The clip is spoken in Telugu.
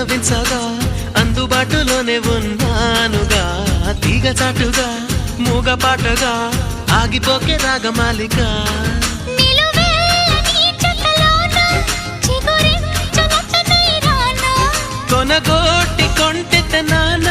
విన్నవించగా అందుబాటులోనే ఉన్నానుగా తీగ చాటుగా మూగపాటగా ఆగిపోకే రాగమాలిక కొనగోటి కొంటె నాన్న